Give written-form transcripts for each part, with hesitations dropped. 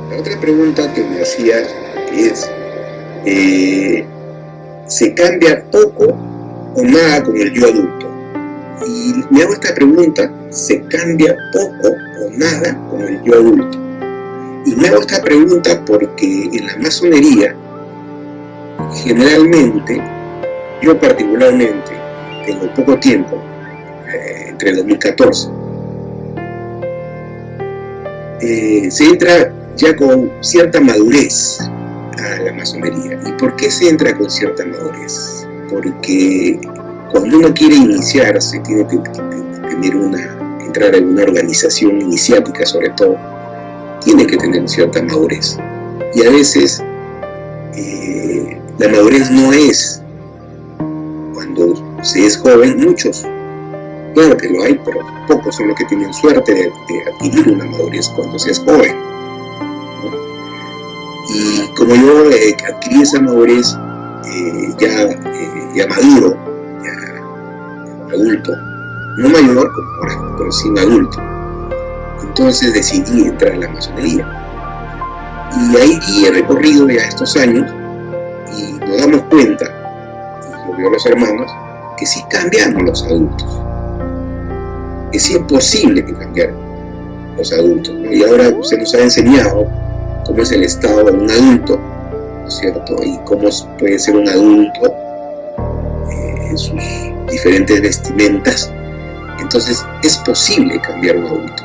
La otra pregunta que me hacía es, ¿se cambia poco o nada con el yo adulto? Y me hago esta pregunta, ¿se cambia poco o nada con el yo adulto? Y me hago esta pregunta porque en la masonería, generalmente, yo particularmente, tengo poco tiempo, entre el 2014, se entra ya con cierta madurez a la masonería. ¿Y por qué se entra con cierta madurez? Porque cuando uno quiere iniciarse, tiene que entrar en una organización iniciática, sobre todo, tiene que tener cierta madurez. Y a veces la madurez no es cuando se es joven. Muchos, claro que lo hay, pero pocos son los que tienen suerte de adquirir una madurez cuando se es joven, ¿no? Y como yo adquirí esa madurez ya maduro, ya adulto, no mayor como ahora, pero sí adulto, entonces decidí entrar en la masonería. Y ahí he recorrido ya estos años y nos damos cuenta, y lo veo a los hermanos, que sí cambiamos los adultos, que sí es posible que cambiar los adultos, ¿no? Y ahora se nos ha enseñado cómo es el estado de un adulto, ¿no es cierto? Y cómo puede ser un adulto en sus diferentes vestimentas. Entonces es posible cambiar un adulto,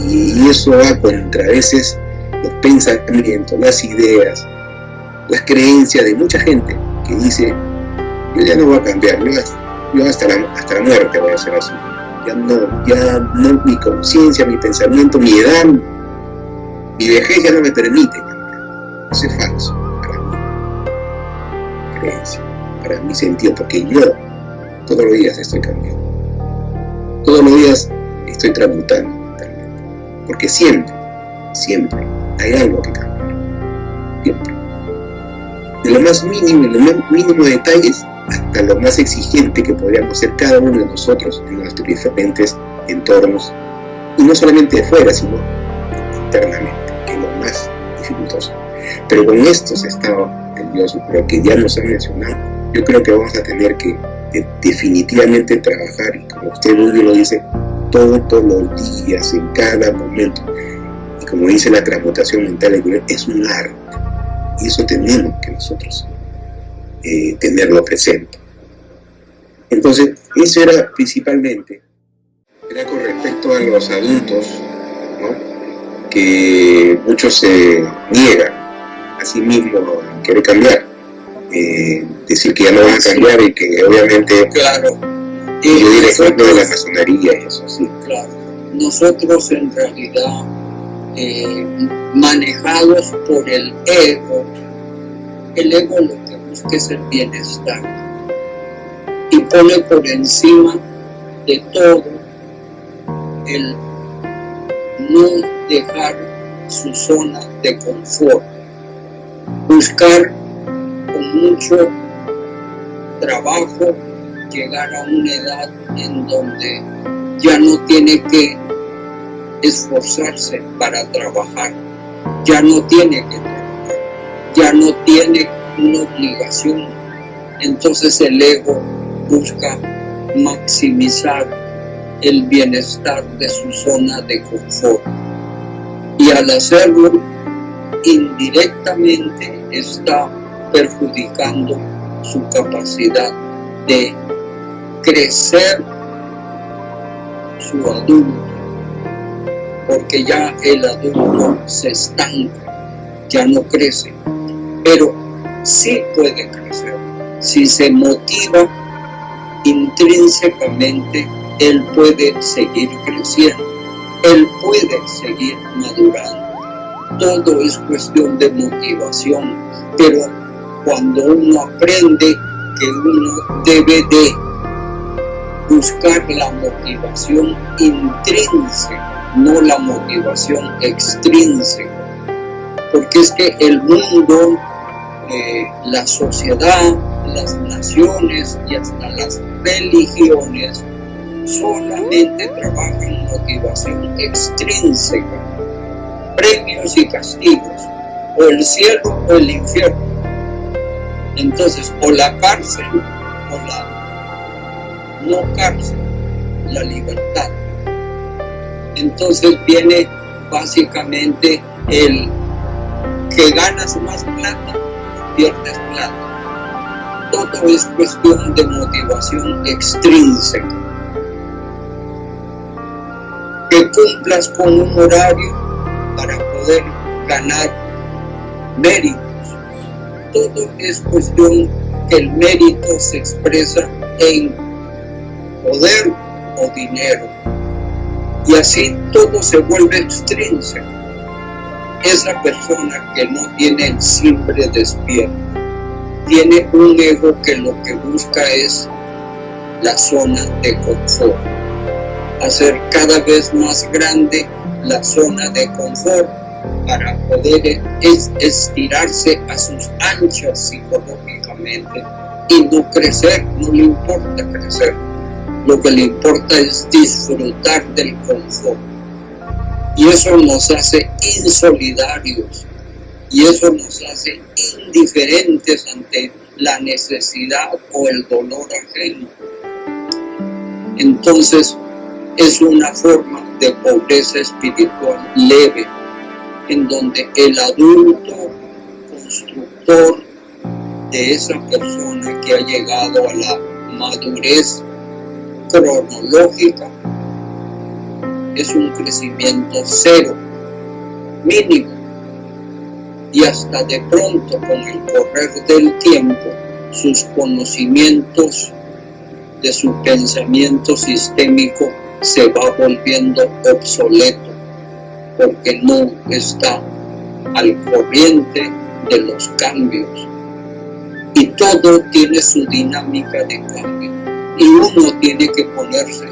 y eso va contra a veces los pensamientos, las ideas, las creencias de mucha gente que dice: yo ya no voy a cambiar, yo hasta la muerte voy a ser así. Ya no, mi conciencia, mi pensamiento, mi edad, mi vejez ya no me permite cambiar. Eso es falso para mí, creencia, para mi sentido, porque yo todos los días estoy cambiando, todos los días estoy transmutando mentalmente, porque siempre hay algo que cambiar, siempre. De lo más mínimo, en los mínimos detalles, hasta lo más exigente que podríamos ser cada uno de nosotros en nuestros diferentes entornos, y no solamente de fuera, sino internamente, que es lo más dificultoso. Pero con estos estados del yo superior que ya nos han mencionado, yo creo que vamos a tener que definitivamente trabajar, y como usted muy bien lo dice, todos los días, en cada momento. Y como dice la transmutación mental, es un arte, y eso tenemos que nosotros tenerlo presente. Entonces, eso era principalmente, era con respecto a los adultos, ¿no? Que muchos se niegan a sí mismos a querer cambiar, decir que ya no van a cambiar, y que obviamente, claro, yo diré ejemplo de la masonería y eso, sí. Claro, nosotros en realidad, manejados por el ego lo que busca es el bienestar, y pone por encima de todo el no dejar su zona de confort, buscar con mucho trabajo llegar a una edad en donde ya no tiene que esforzarse para trabajar, ya no tiene que trabajar, ya no tiene una obligación. Entonces el ego busca maximizar el bienestar de su zona de confort, y al hacerlo indirectamente está perjudicando su capacidad de crecer su adulto, porque ya el adulto se estanca, ya no crece. Pero sí puede crecer si se motiva intrínsecamente. Él puede seguir creciendo, él puede seguir madurando. Todo es cuestión de motivación, pero cuando uno aprende que uno debe de buscar la motivación intrínseca, no la motivación extrínseca, porque es que el mundo, la sociedad, las naciones y hasta las religiones solamente trabajan motivación extrínseca, premio premios y castigos, o el cielo o el infierno. Entonces, o la cárcel o la no cárcel, la libertad. Entonces viene básicamente el que ganas más plata, pierdes plata. Todo es cuestión de motivación extrínseca. Que cumplas con un horario para poder ganar méritos. Todo es cuestión que el mérito se expresa en poder o dinero. Y así todo se vuelve extrínseco. Esa persona que no tiene el simple despierto, tiene un ego que lo que busca es la zona de confort. Hacer cada vez más grande la zona de confort para poder estirarse a sus anchas psicológicamente y no crecer, no le importa crecer. Lo que le importa es disfrutar del confort. Y eso nos hace insolidarios. Y eso nos hace indiferentes ante la necesidad o el dolor ajeno. Entonces, es una forma de pobreza espiritual leve, en donde el adulto constructor de esa persona que ha llegado a la madurez cronológica es un crecimiento cero, mínimo, y hasta de pronto con el correr del tiempo sus conocimientos de su pensamiento sistémico se va volviendo obsoleto porque no está al corriente de los cambios, y todo tiene su dinámica de cambio y uno tiene que ponerse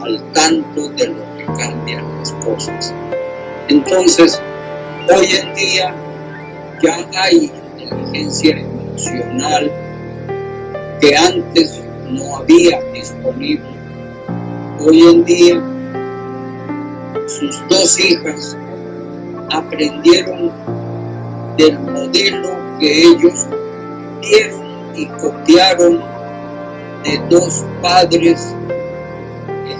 al tanto de lo que cambian las cosas. Entonces, hoy en día ya hay inteligencia emocional que antes no había disponible. Hoy en día sus dos hijas aprendieron del modelo que ellos vieron y copiaron de dos padres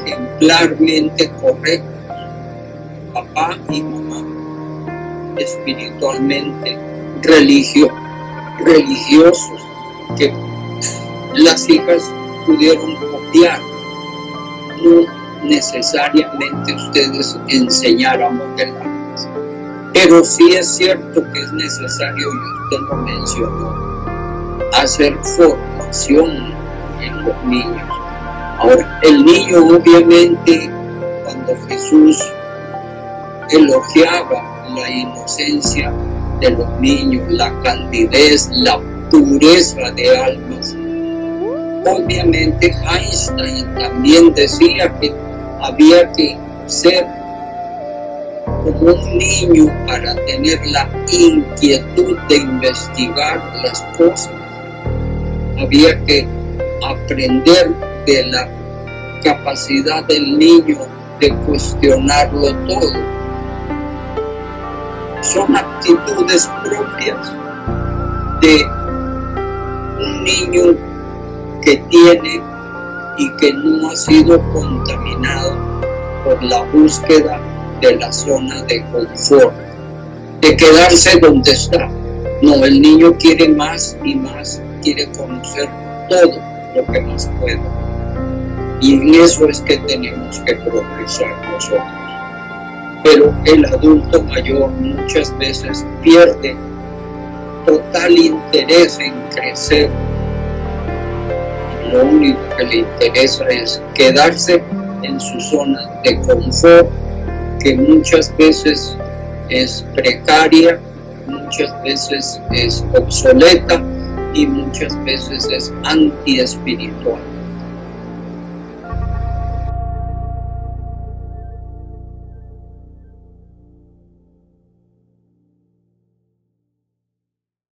ejemplarmente correctos, papá y mamá, espiritualmente religiosos, que las hijas pudieron copiar. No necesariamente ustedes enseñar a modelarlas, pero sí es cierto que es necesario, y usted lo mencionó, hacer formación en los niños. Ahora, el niño obviamente, cuando Jesús elogiaba la inocencia de los niños, la candidez, la pureza de almas, obviamente Einstein también decía que había que ser como un niño para tener la inquietud de investigar las cosas. Había que aprender de la capacidad del niño de cuestionarlo todo. Son actitudes propias de un niño que tiene y que no ha sido contaminado por la búsqueda de la zona de confort, de quedarse donde está. No, el niño quiere más y más, quiere conocer todo lo que más puede. Y en eso es que tenemos que progresar nosotros. Pero el adulto mayor muchas veces pierde total interés en crecer. Lo único que le interesa es quedarse en su zona de confort, que muchas veces es precaria, muchas veces es obsoleta y muchas veces es antiespiritual.